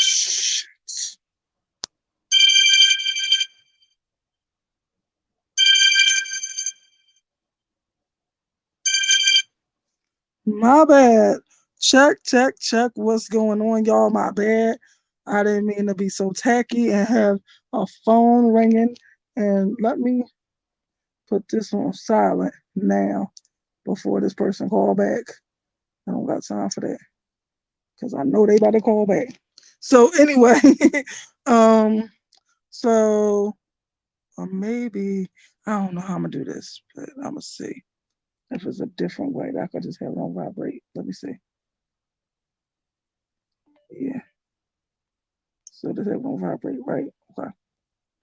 shit. My bad. Check, check, check. What's going on, y'all? My bad. I didn't mean to be so tacky and have a phone ringing. And let me put this on silent now before this person call back. I don't got time for that because I know they about to call back. So anyway, um, so maybe I don't know how I'm gonna do this, but I'm gonna see if it's a different way that I could just have it on vibrate. Let me see. Yeah. So this have it on vibrate, right? Okay.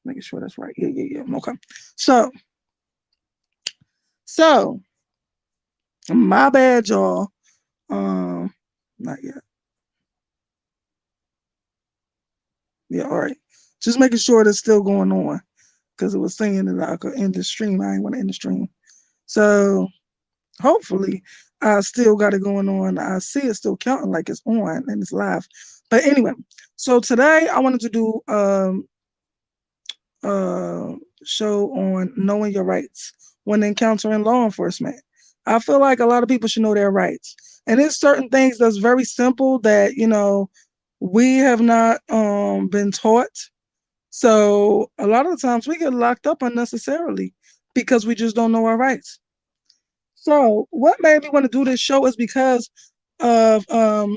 Making sure that's right. Yeah, yeah, yeah. Okay. So, so my bad, y'all. Um, not yet. Yeah, all right. Just making sure that's still going on because it was saying that I could end the stream. I ain't want to end the stream. So hopefully I still got it going on. I see it still counting like it's on and it's live. But anyway, so today I wanted to do uh show on knowing your rights when encountering law enforcement. I feel like a lot of people should know their rights. And there's certain things that's very simple that, we have not been taught. So a lot of the times we get locked up unnecessarily because we just don't know our rights. So what made me want to do this show is because of a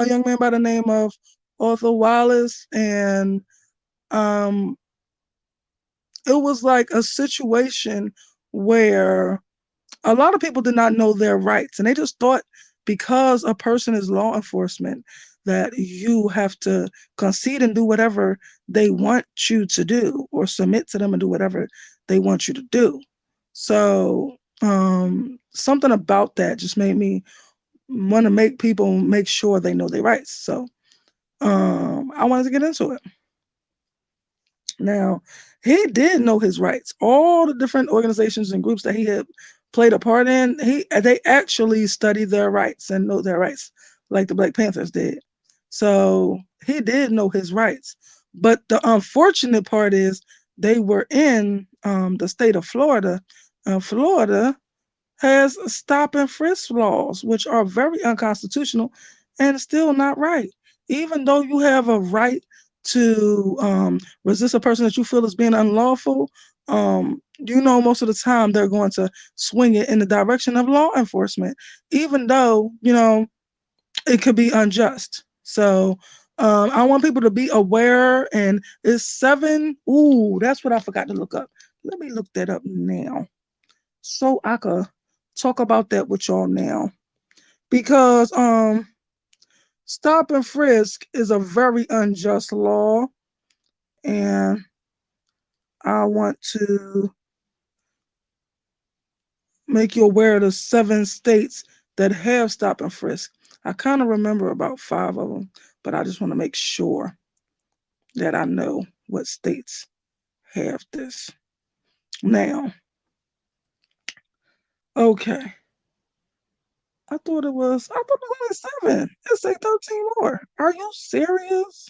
young man by the name of Arthur Wallace, and um, it was like a situation where a lot of people did not know their rights, and they just thought because a person is law enforcement that you have to concede and do whatever they want you to do, or submit to them and do whatever they want you to do. So something about that just made me want to make people make sure they know their rights. So I wanted to get into it. Now, he did know his rights. All the different organizations and groups that he had played a part in, they actually studied their rights and know their rights, like the Black Panthers did. So he did know his rights. But the unfortunate part is they were in the state of Florida. Florida has stop and frisk laws, which are very unconstitutional and still not right. Even though you have a right to resist a person that you feel is being unlawful, most of the time they're going to swing it in the direction of law enforcement, even though, it could be unjust. So I want people to be aware, and it's seven. Ooh, that's what I forgot to look up. Let me look that up now so I could talk about that with y'all now. Because stop and frisk is a very unjust law, and I want to make you aware of the 7 states that have stop and frisk. I kind of remember about 5 of them, but I just want to make sure that I know what states have this. Now, okay. I thought it was only 7. It say 13 more. Are you serious?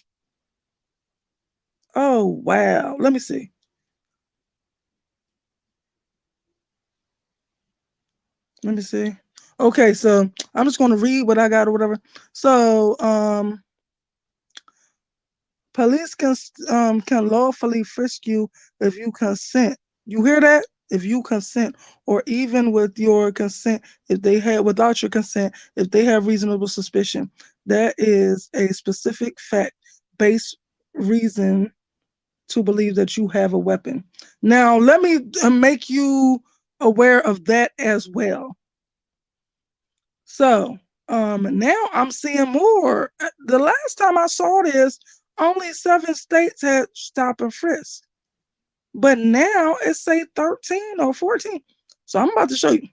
Oh wow. Let me see. Let me see. Okay, so I'm just gonna read what I got or whatever. So police can lawfully frisk you if you consent. You hear that? If you consent, or even with your consent, if they have without your consent, if they have reasonable suspicion, that is a specific fact-based reason to believe that you have a weapon. Now, let me make you aware of that as well. So now I'm seeing more. The last time I saw this, only 7 states had stop and frisk, but now it say 13 or 14. So I'm about to show you.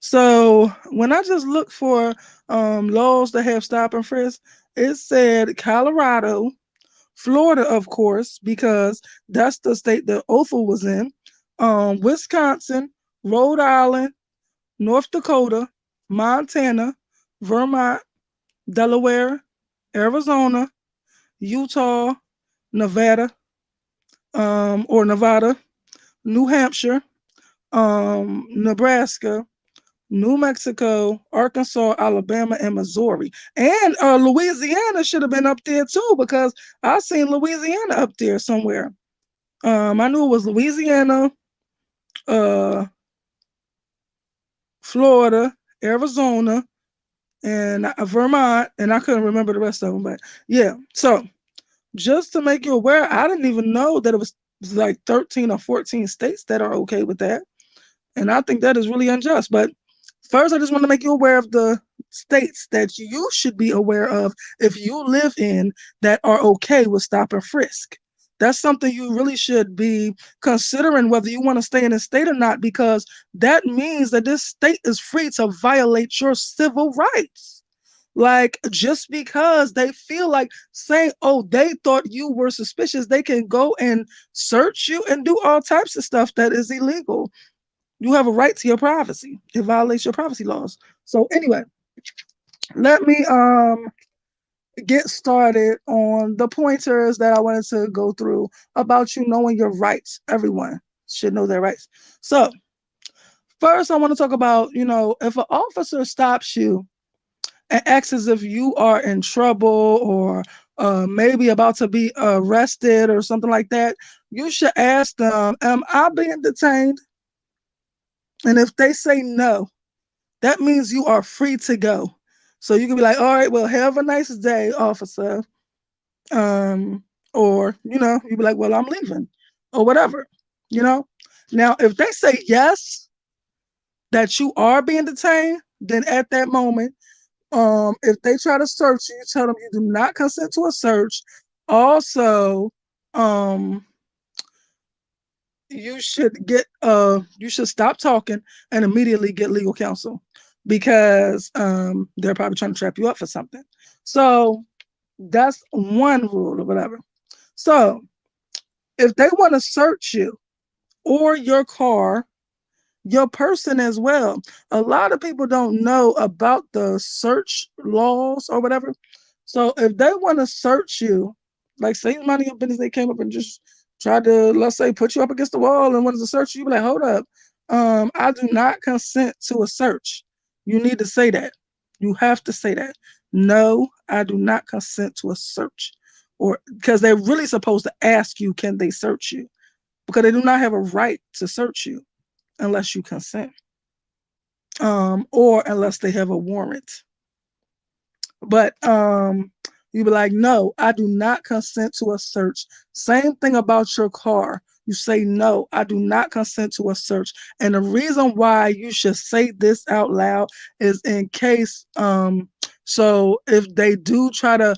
So when I just looked for laws that have stop and frisk, it said Colorado, Florida, of course, because that's the state that Othel was in, Wisconsin, Rhode Island, North Dakota, Montana, Vermont, Delaware, Arizona, Utah, Nevada, or Nevada, New Hampshire, Nebraska, New Mexico, Arkansas, Alabama, and Missouri. And Louisiana should have been up there too, because I seen Louisiana up there somewhere. I knew it was Louisiana, uh, Florida, Arizona, and Vermont, and I couldn't remember the rest of them. But yeah, so just to make you aware, I didn't even know that it was like 13 or 14 states that are okay with that. And I think that is really unjust. But first, I just want to make you aware of the states that you should be aware of if you live in that are okay with stop and frisk. That's something you really should be considering whether you want to stay in a state or not, because that means that this state is free to violate your civil rights. Like, just because they feel like saying, oh, they thought you were suspicious, they can go and search you and do all types of stuff that is illegal. You have a right to your privacy. It violates your privacy laws. So anyway, let me get started on the pointers that I wanted to go through about you knowing your rights. Everyone should know their rights. So first, I want to talk about, if an officer stops you and asks as if you are in trouble or maybe about to be arrested or something like that, you should ask them, am I being detained? And if they say no, that means you are free to go. So you can be like, all right, well, have a nice day, officer. Or, you'd be like, well, I'm leaving or whatever, you know? Now, if they say yes, that you are being detained, then at that moment, if they try to search you, you tell them you do not consent to a search. Also, um, you should stop talking and immediately get legal counsel, because they're probably trying to trap you up for something. So that's one rule or whatever. So if they want to search you or your car, your person as well. A lot of people don't know about the search laws or whatever. So if they want to search you, like say you mind your business, they came up and just tried to, let's say, put you up against the wall and wanted to search you, you be like, hold up, I do not consent to a search. You need to say that. You have to say that. No, I do not consent to a search. Or because they're really supposed to ask you, can they search you? Because they do not have a right to search you unless you consent, or unless they have a warrant. But you be like, no, I do not consent to a search. Same thing about your car. You say, no, I do not consent to a search. And the reason why you should say this out loud is in case, so if they do try to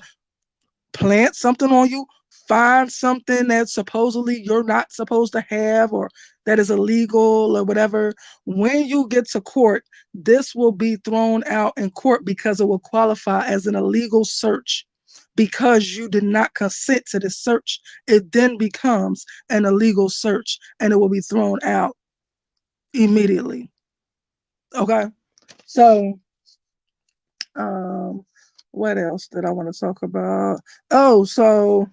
plant something on you, find something that supposedly you're not supposed to have or that is illegal or whatever, when you get to court, this will be thrown out in court because it will qualify as an illegal search. Because you did not consent to the search, it then becomes an illegal search and it will be thrown out immediately. Okay. So what else did I want to talk about? Oh, so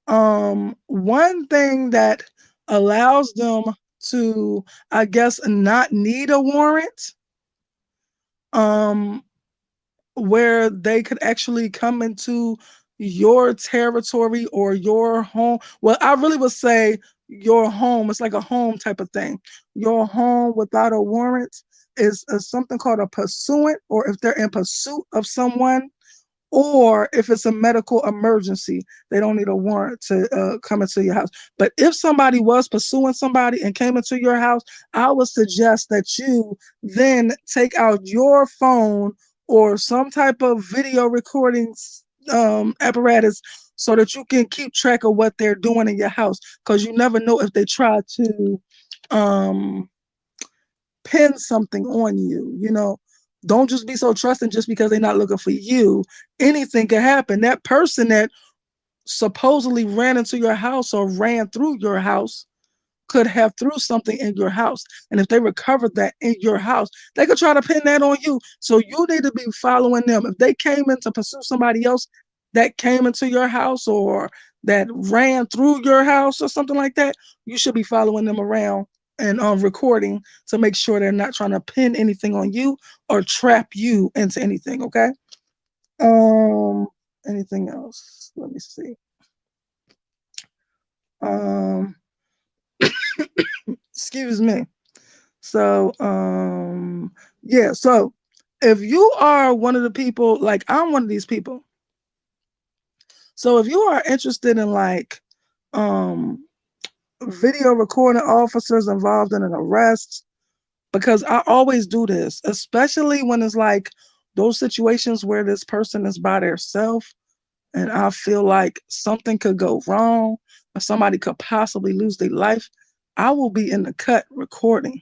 one thing that allows them to, I guess, not need a warrant, where they could actually come into your territory or your home. Well, I really would say your home. It's like a home type of thing. Your home without a warrant is something called a pursuant, or if they're in pursuit of someone, or if it's a medical emergency, they don't need a warrant to come into your house. But if somebody was pursuing somebody and came into your house, I would suggest that you then take out your phone or some type of video recording apparatus so that you can keep track of what they're doing in your house, because you never know if they try to um, pin something on you, Don't just be so trusting just because they're not looking for you. Anything can happen. That person that supposedly ran into your house or ran through your house could have threw something in your house. And if they recovered that in your house, they could try to pin that on you. So you need to be following them. If they came in to pursue somebody else, that came into your house or that ran through your house or something like that, you should be following them around and recording to make sure they're not trying to pin anything on you or trap you into anything. Okay. Um, anything else? Let me see. Um, excuse me. So, yeah. So, if you are one of the people, like I'm one of these people. So, if you are interested in like, um, video recording officers involved in an arrest, because I always do this, especially when it's like those situations where this person is by themselves and I feel like something could go wrong or somebody could possibly lose their life. I will be in the cut recording.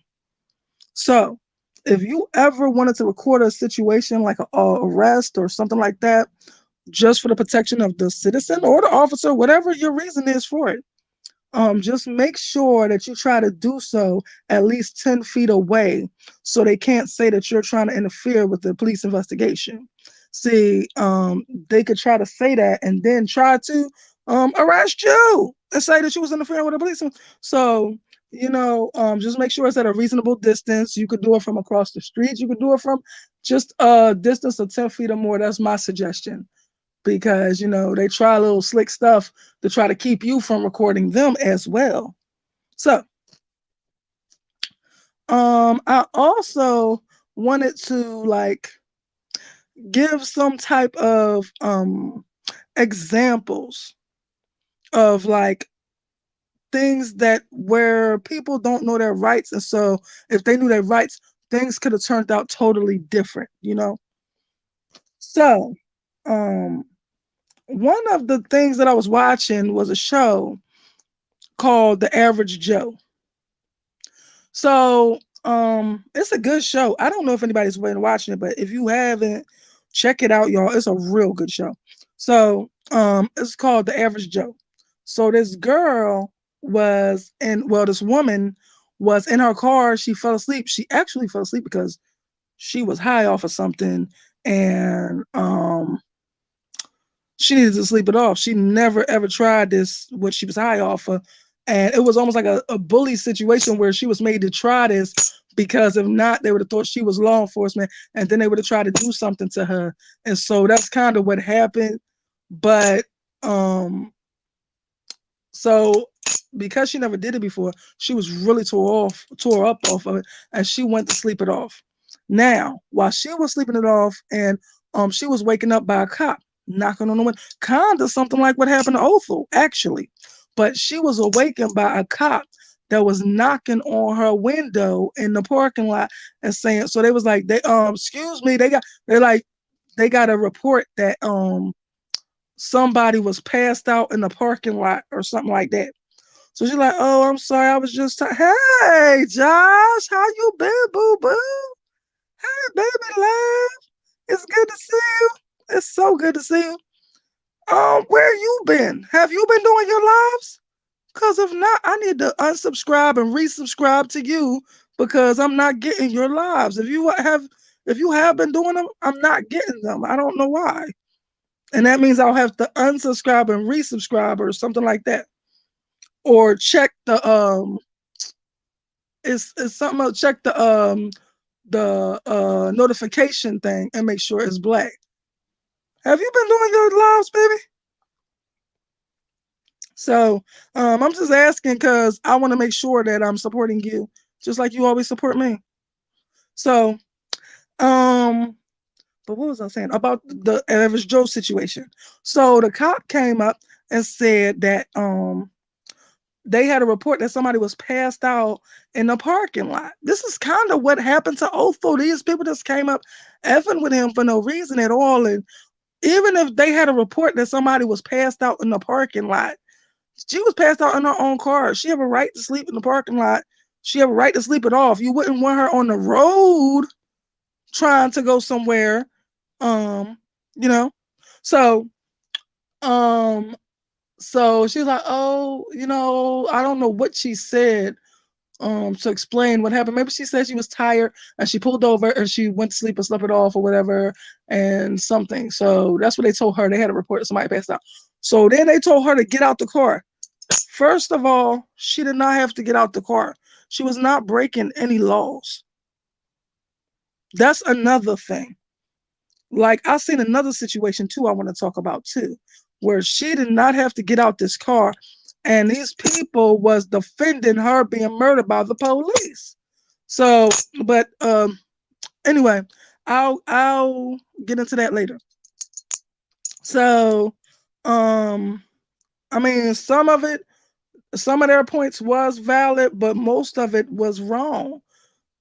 So if you ever wanted to record a situation like a arrest or something like that, just for the protection of the citizen or the officer, whatever your reason is for it, just make sure that you try to do so at least 10 feet away so they can't say that you're trying to interfere with the police investigation. See, they could try to say that and then try to arrest you and say that you was interfering with the police. So, just make sure it's at a reasonable distance. You could do it from across the street. You could do it from just a distance of 10 feet or more. That's my suggestion because they try a little slick stuff to try to keep you from recording them as well. So I also wanted to like give some type of examples of like things that where people don't know their rights, and so if they knew their rights, things could have turned out totally different. So um one of the things that I was watching was a show called The Average Joe. So it's a good show. I don't know if anybody's been watching it, but if you haven't, check it out, y'all. It's a real good show. So it's called The Average Joe. So this girl was in well, this woman was in her car. She fell asleep. She actually fell asleep because she was high off of something, and she needed to sleep it off. She never ever tried this, what she was high off of. And it was almost like a bully situation where she was made to try this because if not, they would have thought she was law enforcement and then they would have tried to do something to her. And so that's kind of what happened. But so because she never did it before, she was really tore up off of it, and she went to sleep it off. Now, while she was sleeping it off, and she was waking up by a cop knocking on the window, kind of something like what happened to Othel, actually. But she was awakened by a cop that was knocking on her window in the parking lot and saying, so they was like, they excuse me, they got a report that somebody was passed out in the parking lot or something like that. So she's like, "Oh, I'm sorry, I was just hey, Josh, how you been, boo boo? Hey, baby, love, it's good to see you. It's so good to see you. Where you been? Have you been doing your lives? Cause if not, I need to unsubscribe and resubscribe to you because I'm not getting your lives. If you have been doing them, I'm not getting them. I don't know why." And that means I'll have to unsubscribe and resubscribe or something like that. Or check the it's something else. Check the notification thing and make sure it's black. Have you been doing your lives, baby? So I'm just asking because I want to make sure that I'm supporting you, just like you always support me. So um but what was I saying about the Average Joe situation? So the cop came up and said that they had a report that somebody was passed out in the parking lot. This is kind of what happened to Othel. These people just came up effing with him for no reason at all. And even if they had a report that somebody was passed out in the parking lot, she was passed out in her own car. She have a right to sleep in the parking lot. She have a right to sleep it off. You wouldn't want her on the road trying to go somewhere. Um, you know. So um so she's like, oh, I don't know what she said. to explain what happened. Maybe she said she was tired and she pulled over and she went to sleep and slept it off or whatever and something. So that's what they told her. They had a report that somebody passed out. So then they told her to get out the car. First of all, she did not have to get out the car. She was not breaking any laws. That's another thing. Like I seen another situation too I want to talk about too, where she did not have to get out this car and these people was defending her being murdered by the police. So, but anyway, I'll get into that later. So, um I mean some of their points was valid, but most of it was wrong.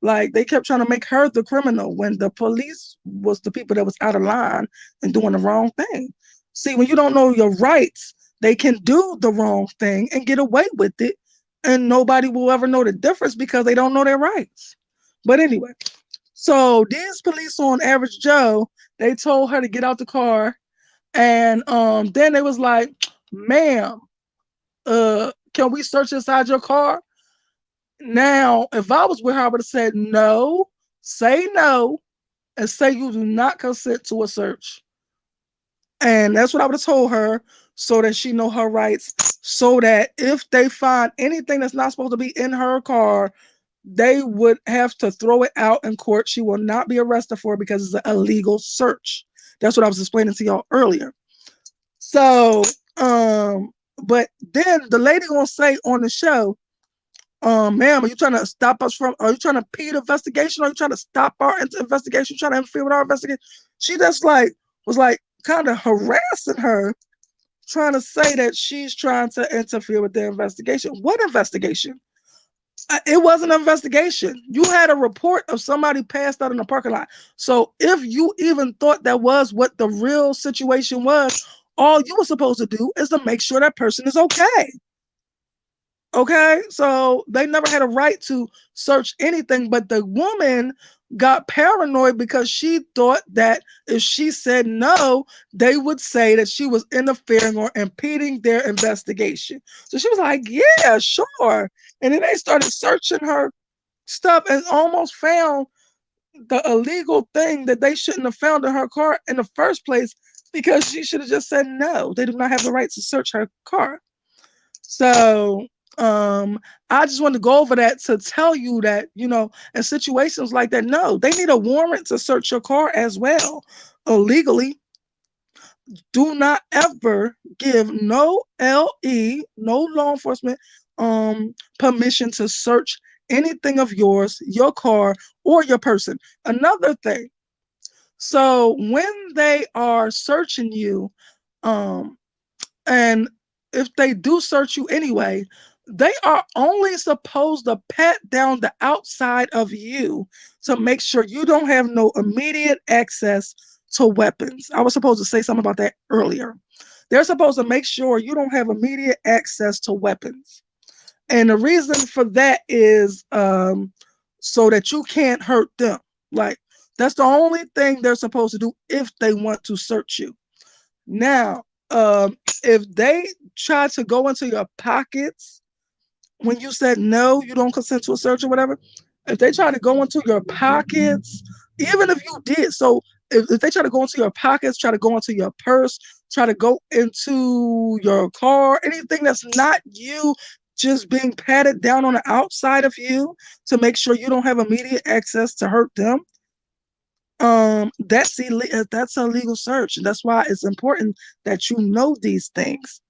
Like they kept trying to make her the criminal when the police was the people that was out of line and doing the wrong thing. See, when you don't know your rights, they can do the wrong thing and get away with it, and nobody will ever know the difference because they don't know their rights. But anyway, so these police on Average Joe, they told her to get out the car, and then they was like, "Ma'am, can we search inside your car?" Now, if I was with her, I would have said no, say no, and say you do not consent to a search. And that's what I would have told her so that she know her rights, so that if they find anything that's not supposed to be in her car, they would have to throw it out in court. She will not be arrested for it because it's an illegal search. That's what I was explaining to y'all earlier. So, but then the lady gonna say on the show, ma'am, are you trying to stop us from, are you trying to impede investigation? Are you trying to stop our investigation? You trying to interfere with our investigation? She just like, was like kind of harassing her, trying to say that she's trying to interfere with the investigation. What investigation? It wasn't an investigation. You had a report of somebody passed out in the parking lot. So if you even thought that was what the real situation was, all you were supposed to do is to make sure that person is okay. Okay, so they never had a right to search anything, but the woman got paranoid because she thought that if she said no, they would say that she was interfering or impeding their investigation. So she was like, yeah, sure. And then they started searching her stuff and almost found the illegal thing that they shouldn't have found in her car in the first place because she should have just said no. They do not have the right to search her car. So I just wanted to go over that to tell you that, in situations like that, no, they need a warrant to search your car as well. Illegally, do not ever give no LE, no law enforcement permission to search anything of yours, your car, or your person. Another thing, so when they are searching you, um, and if they do search you anyway, they are only supposed to pat down the outside of you to make sure you don't have no immediate access to weapons. I was supposed to say something about that earlier. They're supposed to make sure you don't have immediate access to weapons. And the reason for that is so that you can't hurt them. Like, that's the only thing they're supposed to do if they want to search you. Now, if they try to go into your pockets when you said no, you don't consent to a search or whatever, if they try to go into your pockets, even if you did, so if they try to go into your pockets, try to go into your purse, try to go into your car, anything that's not you just being patted down on the outside of you to make sure you don't have immediate access to hurt them, that's a legal search. And that's why it's important that you know these things,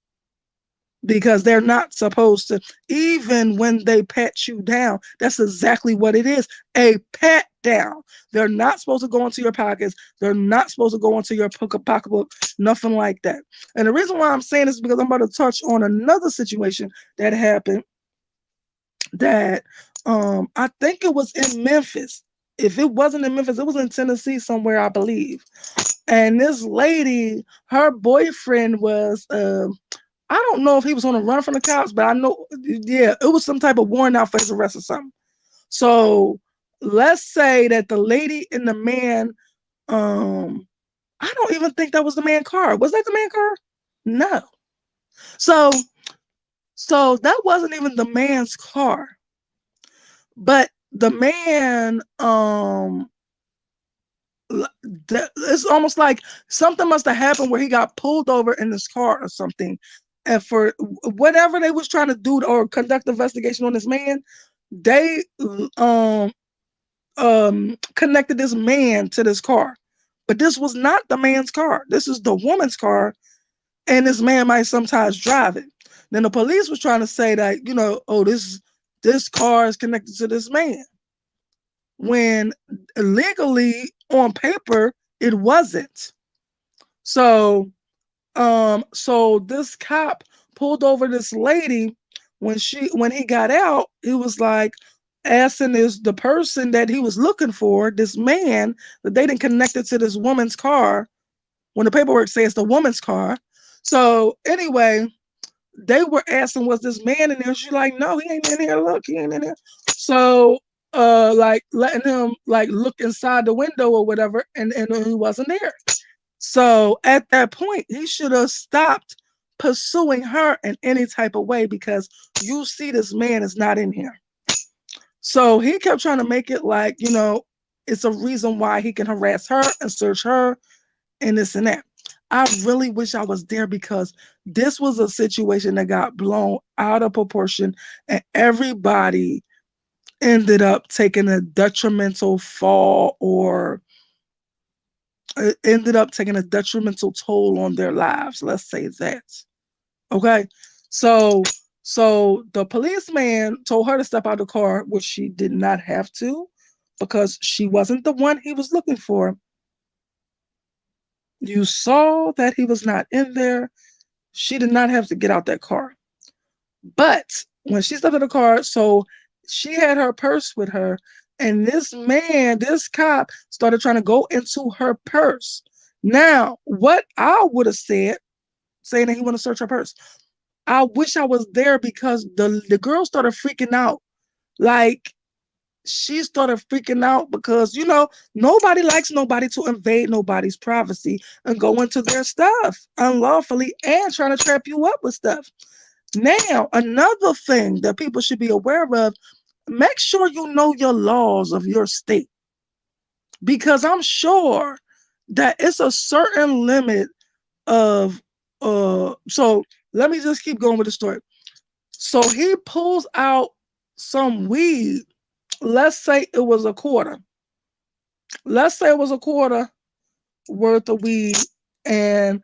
because they're not supposed to, even when they pat you down, that's exactly what it is, a pat down. They're not supposed to go into your pockets. They're not supposed to go into your pocketbook, nothing like that. And the reason why I'm saying this is because I'm about to touch on another situation that happened that I think it was in Memphis. If it wasn't in Memphis, it was in Tennessee somewhere, I believe. And this lady, her boyfriend was I don't know if he was on a run from the cops, but I know, yeah, it was some type of warrant out for his arrest or something. So let's say that the lady and the man, I don't even think that was the man car. Was that the man car? No. So that wasn't even the man's car. But the man, it's almost like something must have happened where he got pulled over in his car or something. And for whatever they was trying to do or conduct investigation on this man, they connected this man to this car. But this was not the man's car. This is the woman's car, and this man might sometimes drive it. Then the police was trying to say that, oh, this car is connected to this man, when legally on paper it wasn't. So so this cop pulled over this lady. When he got out, he was like asking the person that he was looking for, this man, that they didn't connect it to this woman's car when the paperwork says the woman's car. So anyway, they were asking, was this man in there? She's like, no, he ain't in here. Look, he ain't in there. So like letting him like look inside the window or whatever, and he wasn't there. So at that point, he should have stopped pursuing her in any type of way, because you see this man is not in here. So he kept trying to make it like, it's a reason why he can harass her and search her and this and that. I really wish I was there, because this was a situation that got blown out of proportion, and everybody ended up taking a detrimental fall, or ended up taking a detrimental toll on their lives. Let's say that. Okay. So the policeman told her to step out of the car, which she did not have to, because she wasn't the one he was looking for. You saw that he was not in there. She did not have to get out that car. But when she stepped in the car, so she had her purse with her, and this man, this cop, started trying to go into her purse. Now, what I would have said, saying that he want to search her purse, I wish I was there, because the girl started freaking out. Like, she started freaking out because, nobody likes nobody to invade nobody's privacy and go into their stuff unlawfully and trying to trap you up with stuff. Now, another thing that people should be aware of, make sure you know your laws of your state, because I'm sure that it's a certain limit of so let me just keep going with the story. So he pulls out some weed. Let's say it was a quarter. Let's say it was a quarter worth of weed. And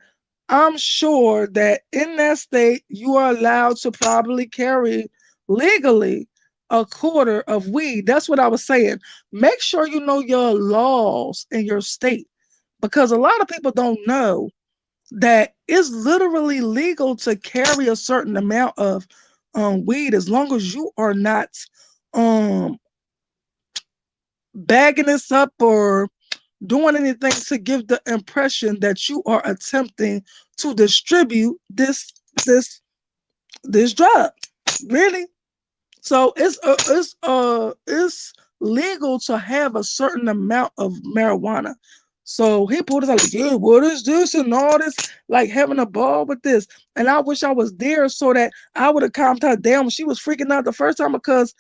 I'm sure that in that state, you are allowed to probably carry legally a quarter of weed. That's what I was saying. Make sure you know your laws in your state, because a lot of people don't know that it's literally legal to carry a certain amount of weed, as long as you are not um, bagging this up or doing anything to give the impression that you are attempting to distribute this this drug. Really? So it's legal to have a certain amount of marijuana. So he pulled us out like, yeah, what is this and all this, like having a ball with this. And I wish I was there so that I would have calmed her down when she was freaking out the first time, because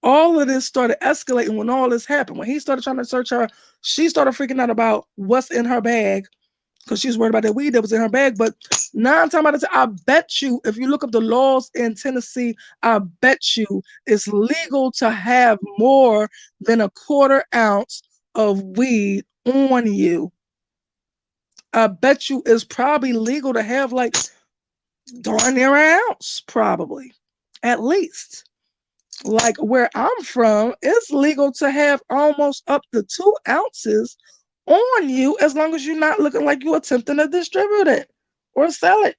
all of this started escalating when all this happened. When he started trying to search her, she started freaking out about what's in her bag, because she was worried about that weed that was in her bag. But 9 times out of 10, I bet you, if you look up the laws in Tennessee, I bet you it's legal to have more than a quarter ounce of weed on you. I bet you it's probably legal to have like darn near an ounce, probably, at least. Like where I'm from, it's legal to have almost up to 2 ounces on you, as long as you're not looking like you're attempting to distribute it or sell it.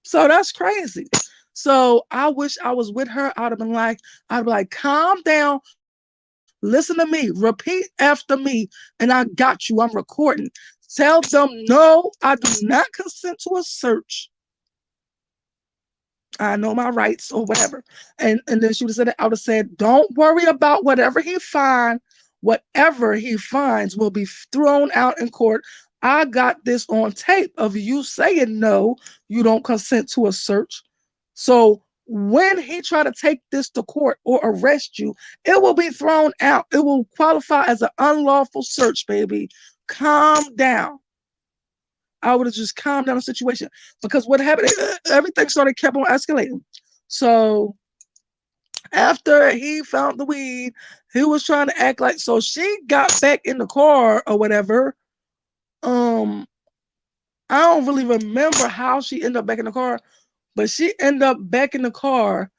So that's crazy. So I wish I was with her. I'd be like, calm down, listen to me, repeat after me, and I got you. I'm recording. Tell them, no, I do not consent to a search. I know my rights or whatever. And then she would have said, I would have said, don't worry about whatever he finds. Whatever he finds will be thrown out in court. I got this on tape of you saying no, you don't consent to a search. So when he try to take this to court or arrest you, it will be thrown out. It will qualify as an unlawful search, baby. Calm down. I would have just calmed down the situation because what happened, everything kept on escalating. So after he found the weed, he was trying to act like, so she got back in the car or whatever. I don't really remember how she ended up back in the car, but she ended up back in the car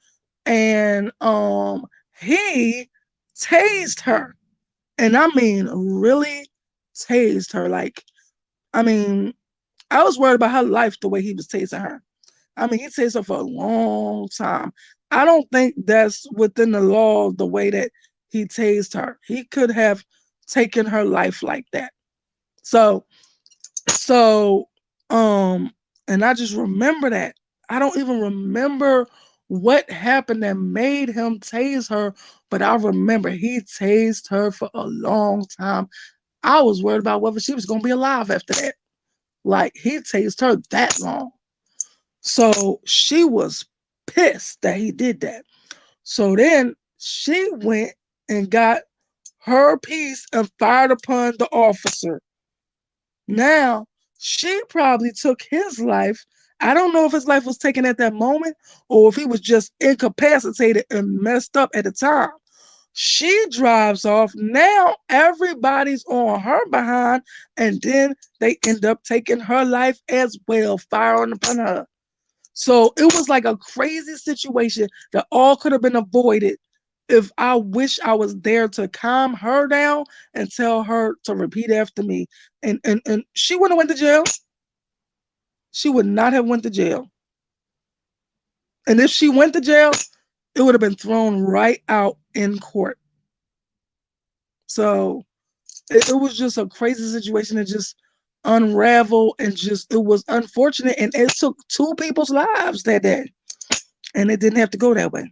and he tased her. And I mean really tased her. Like, I mean, I was worried about her life the way he was tasing her. I mean, he tased her for a long time. I don't think that's within the law the way that he tased her. He could have taken her life like that. So So, and I just remember that. I don't even remember what happened that made him tase her, but I remember he tased her for a long time. I was worried about whether she was going to be alive after that. Like, he tased her that long. So she was pissed that he did that. So then she went and got her piece and fired upon the officer. Now, she probably took his life. I don't know if his life was taken at that moment or if he was just incapacitated and messed up at the time. She drives off. Now everybody's on her behind, and then they end up taking her life as well, firing upon her. So it was like a crazy situation that all could have been avoided if I wish I was there to calm her down and tell her to repeat after me. And she wouldn't have went to jail. She would not have went to jail. And if she went to jail, it would have been thrown right out in court. So it was just a crazy situation that just unraveled and just it was unfortunate and it took two people's lives that day. And it didn't have to go that way.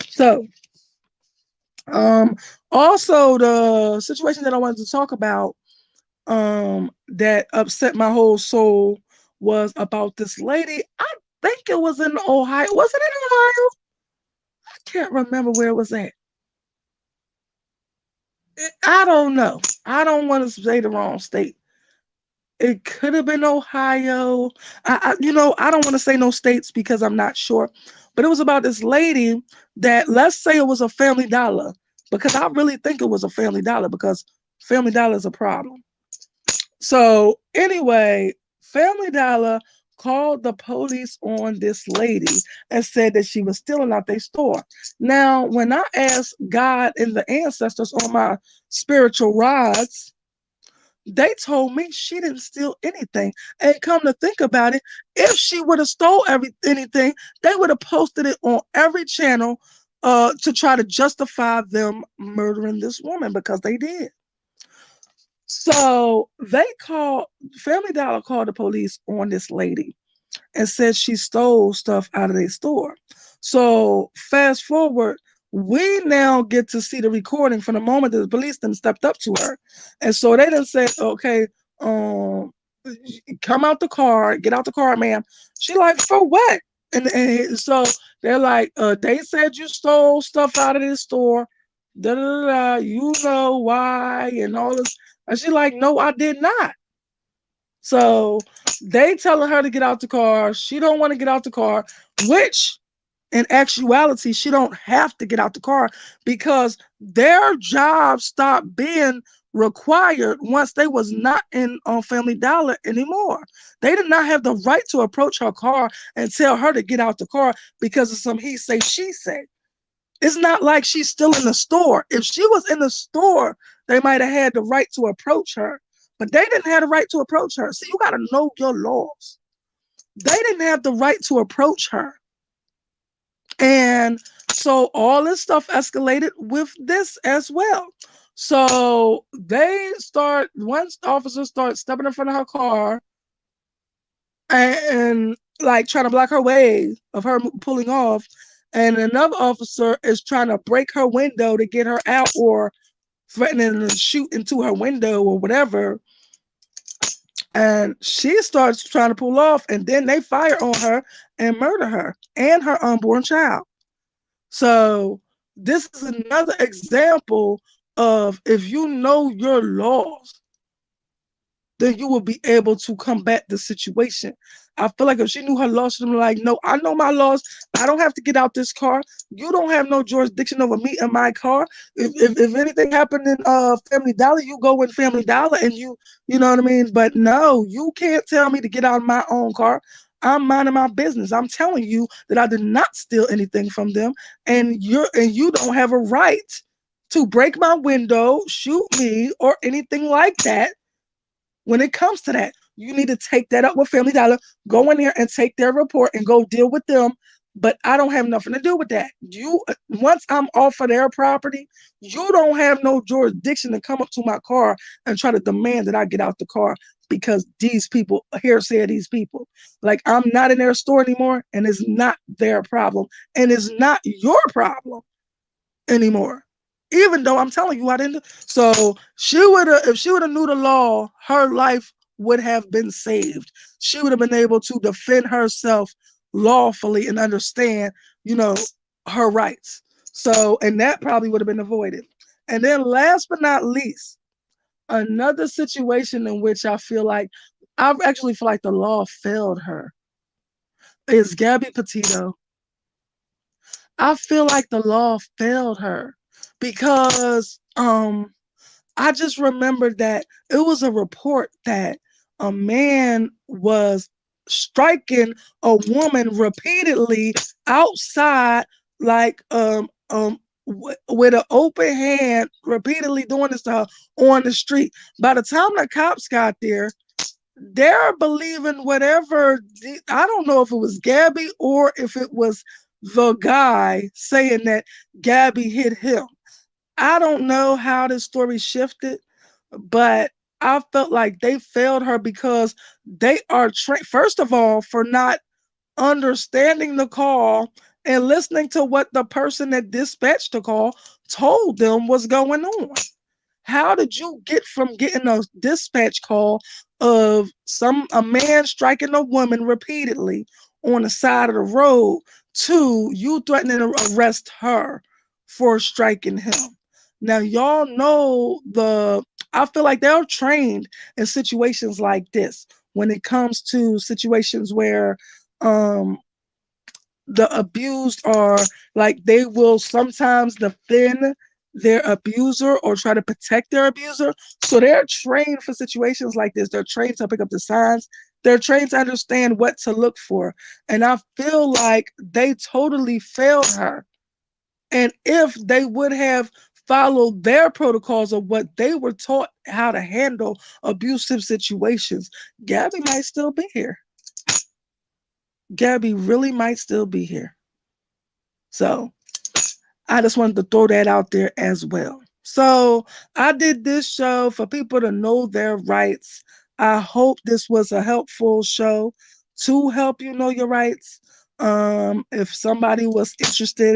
So Um, also the situation that I wanted to talk about that upset my whole soul was about this lady. I think it was in Ohio. Was it in Ohio? I can't remember where it was at. I don't know. I don't want to say the wrong state. It could have been Ohio. I don't want to say no states because I'm not sure. But it was about this lady that, let's say it was a Family Dollar, because I really think it was a Family Dollar because Family Dollar is a problem. So anyway, Family Dollar called the police on this lady and said that she was stealing out their store. Now, when I asked God and the ancestors on my spiritual rides, they told me she didn't steal anything. And come to think about it, if she would have stole anything, they would have posted it on every channel to try to justify them murdering this woman because they did. So Family Dollar called the police on this lady and said she stole stuff out of their store. So fast forward, we now get to see the recording from the moment that the police then stepped up to her. And so they didn't say, okay, um, come out the car, get out the car, ma'am. She like, for what? And so they're like, they said you stole stuff out of this store. Da, da, da, da, you know why and all this. And she like, no, I did not. So they telling her to get out the car. She don't want to get out the car, which in actuality, she don't have to get out the car because their job stopped being required once they was not in on Family Dollar anymore. They did not have the right to approach her car and tell her to get out the car because of some he say, she say. It's not like she's still in the store. If she was in the store, they might have had the right to approach her, but they didn't have the right to approach her. See, you got to know your laws. They didn't have the right to approach her. And so all this stuff escalated with this as well. So once the officers start stepping in front of her car and like trying to block her way of her pulling off, and another officer is trying to break her window to get her out or threatening to shoot into her window or whatever. And she starts trying to pull off, and then they fire on her and murder her and her unborn child. So this is another example of, if you know your laws, then you will be able to combat the situation. I feel like if she knew her laws, she'd be like, no, I know my laws. I don't have to get out this car. You don't have no jurisdiction over me and my car. If anything happened in Family Dollar, you go in Family Dollar and you know what I mean? But no, you can't tell me to get out of my own car. I'm minding my business. I'm telling you that I did not steal anything from them, and you don't have a right to break my window, shoot me, or anything like that. When it comes to that, you need to take that up with Family Dollar, go in there and take their report and go deal with them. But I don't have nothing to do with that. You, once I'm off of their property, you don't have no jurisdiction to come up to my car and try to demand that I get out the car, because these people, hearsay of these people. Like, I'm not in their store anymore, and it's not their problem, and it's not your problem anymore. Even though I'm telling you I didn't. So she would have, if she would have knew the law, her life would have been saved. She would have been able to defend herself lawfully and understand, you know, her rights. So, and that probably would have been avoided. And then last but not least, another situation in which I actually feel like the law failed her is Gabby Petito. I feel like the law failed her because I just remembered that it was a report that a man was striking a woman repeatedly outside, like with an open hand, repeatedly doing this to her on the street. By the time the cops got there, they're believing whatever. I don't know if it was Gabby or if it was the guy saying that Gabby hit him. I don't know how this story shifted, but I felt like they failed her because they are first of all, for not understanding the call and listening to what the person that dispatched the call told them was going on. How did you get from getting a dispatch call of a man striking a woman repeatedly on the side of the road to you threatening to arrest her for striking him? Now y'all know I feel like they're trained in situations like this when it comes to situations where um the abused are, like, they will sometimes defend their abuser or try to protect their abuser. So they're trained for situations like this. They're trained to pick up the signs. They're trained to understand what to look for. And I feel like they totally failed her. And if they would have followed their protocols of what they were taught how to handle abusive situations, Gabby might still be here. Gabby really might still be here. So I just wanted to throw that out there as well. So I did this show for people to know their rights. I hope this was a helpful show to help you know your rights. If somebody was interested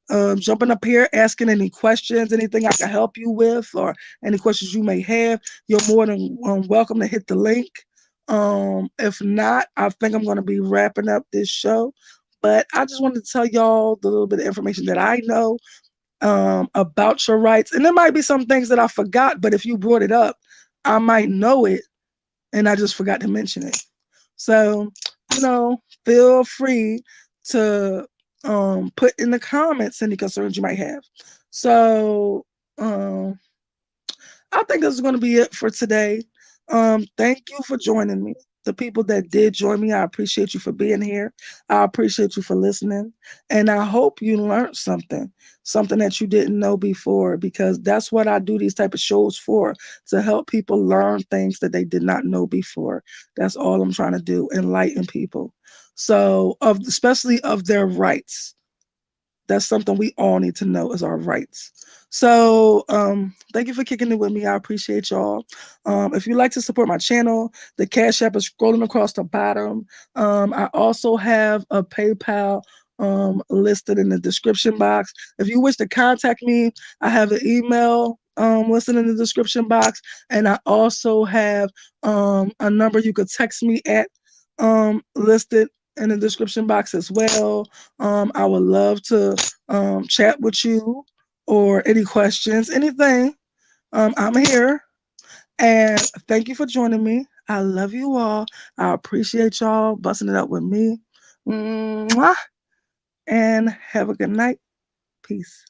in jumping up here, asking any questions, anything I can help you with, or any questions you may have, you're more than welcome to hit the link. If not, I think I'm going to be wrapping up this show. But I just wanted to tell y'all the little bit of information that I know about your rights. And there might be some things that I forgot, but if you brought it up, I might know it and I just forgot to mention it. So, feel free to put in the comments any concerns you might have. So, I think this is going to be it for today. Thank you for joining me. The people that did join me, I appreciate you for being here. I appreciate you for listening. And I hope you learned something that you didn't know before, because that's what I do these type of shows for, to help people learn things that they did not know before. That's all I'm trying to do, enlighten people. So, especially of their rights. That's something we all need to know, is our rights. So thank you for kicking it with me. I appreciate y'all. If you'd like to support my channel, the Cash App is scrolling across the bottom. I also have a PayPal listed in the description box. If you wish to contact me, I have an email listed in the description box. And I also have a number you could text me at listed in the description box as well. I would love to chat with you or any questions, anything. I'm here. And thank you for joining me. I love you all. I appreciate y'all busting it up with me. Mwah! And have a good night. Peace.